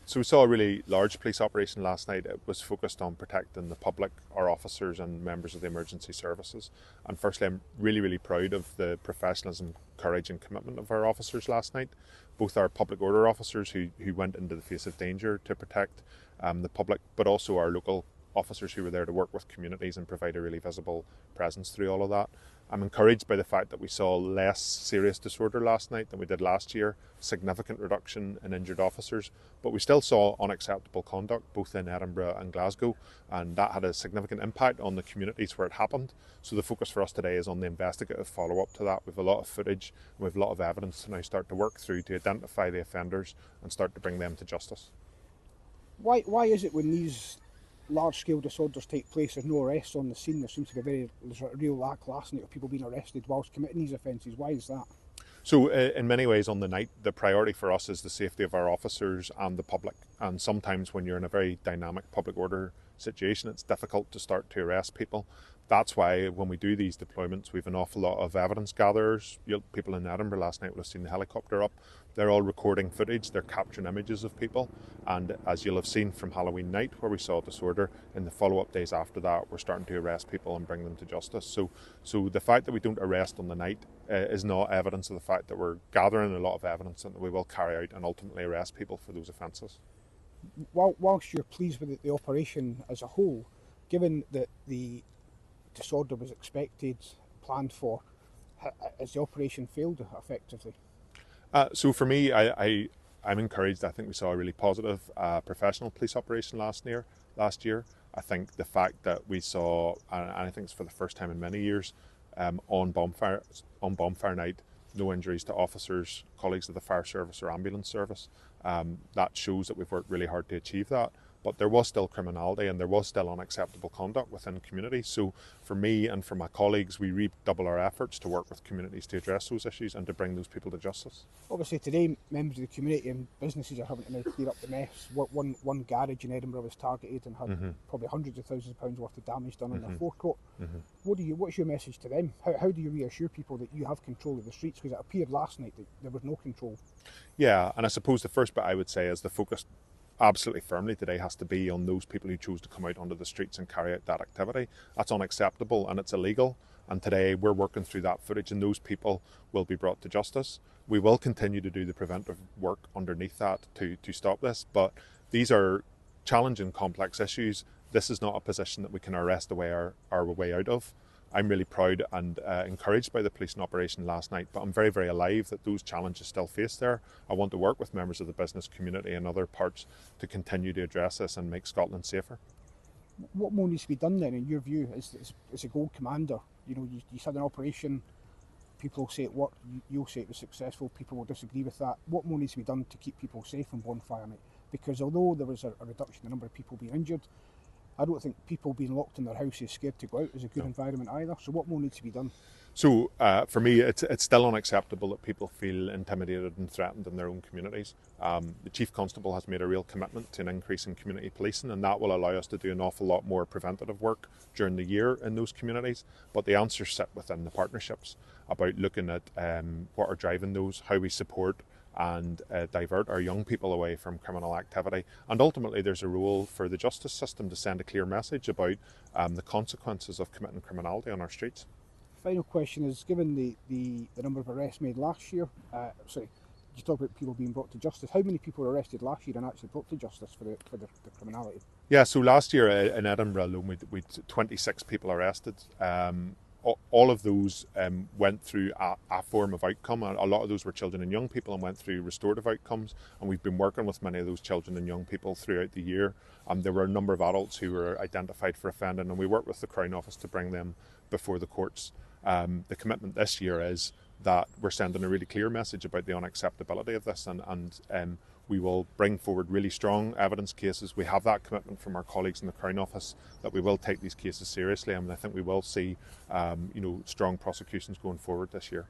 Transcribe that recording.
So we saw a really large police operation last night. It was focused on protecting the public, our officers and members of the emergency services. And firstly, I'm really proud of the professionalism, courage and commitment of our officers last night. Both our public order officers who went into the face of danger to protect the public, but also our local officers who were there to work with communities and provide a really visible presence through all of that. I'm encouraged by the fact that we saw less serious disorder last night than we did last year, significant reduction in injured officers, but we still saw unacceptable conduct both in Edinburgh and Glasgow, and that had a significant impact on the communities where it happened. So the focus for us today is on the investigative follow-up to that. We have a lot of footage and we have a lot of evidence to now start to work through to identify the offenders and start to bring them to justice. Why is it when these large-scale disorders take place, there's no arrests on the scene? There seems to be there's a real lack last night of people being arrested whilst committing these offences. Why is that? So in many ways on the night, the priority for us is the safety of our officers and the public. And sometimes when you're in a very dynamic public order situation, it's difficult to start to arrest people. That's why when we do these deployments, we have an awful lot of evidence gatherers. People in Edinburgh last night would have seen the helicopter up. They're all recording footage, they're capturing images of people. And as you'll have seen from Halloween night where we saw disorder, in the follow-up days after that, we're starting to arrest people and bring them to justice. So the fact that we don't arrest on the night is not evidence of the fact that we're gathering a lot of evidence and that we will carry out and ultimately arrest people for those offences. Whilst you're pleased with the operation as a whole, given that the disorder was expected, planned for, has the operation failed effectively? So for me, I'm encouraged. I think we saw a really positive professional police operation last year. I think the fact that we saw, and I think it's for the first time in many years, on Bonfire Night, no injuries to officers, colleagues of the fire service or ambulance service. That shows that we've worked really hard to achieve that. But there was still criminality and there was still unacceptable conduct within communities. So for me and for my colleagues, we redouble our efforts to work with communities to address those issues and to bring those people to justice. Obviously today, members of the community and businesses are having to now clear up the mess. One garage in Edinburgh was targeted and had probably hundreds of thousands of pounds worth of damage done on their forecourt. What's your message to them? How do you reassure people that you have control of the streets? Because it appeared last night that there was no control. Yeah, and I suppose the first bit I would say is the focus absolutely firmly today has to be on those people who chose to come out onto the streets and carry out that activity. That's unacceptable and it's illegal. And today we're working through that footage and those people will be brought to justice. We will continue to do the preventive work underneath that to stop this, but these are challenging, complex issues. This is not a position that we can arrest our way out of. I'm really proud and encouraged by the policing operation last night, but I'm very alive that those challenges still face there. I want to work with members of the business community and other parts to continue to address this and make Scotland safer. What more needs to be done then, in your view, as a Gold Commander? You know, you had an operation people say it worked, you'll say it was successful, people will disagree with that. What more needs to be done to keep people safe on Bonfire Night? Because although there was a reduction in the number of people being injured, I don't think people being locked in their houses scared to go out is a good environment either. So what more needs to be done? So for me, it's still unacceptable that people feel intimidated and threatened in their own communities. The Chief Constable has made a real commitment to an increase in community policing, and that will allow us to do an awful lot more preventative work during the year in those communities. But the answers sit within the partnerships about looking at what are driving those, how we support and divert our young people away from criminal activity. And ultimately there's a role for the justice system to send a clear message about the consequences of committing criminality on our streets. Final question is, given the number of arrests made last year, you talk about people being brought to justice. How many people were arrested last year and actually brought to justice for the criminality? Yeah, so last year in Edinburgh alone we had 26 people arrested. All of those went through a form of outcome. A lot of those were children and young people and went through restorative outcomes, and we've been working with many of those children and young people throughout the year. There were a number of adults who were identified for offending, and we worked with the Crown Office to bring them before the courts. The commitment this year is that we're sending a really clear message about the unacceptability of this, and we will bring forward really strong evidence cases. We have that commitment from our colleagues in the Crown Office that we will take these cases seriously, and I think we will see strong prosecutions going forward this year.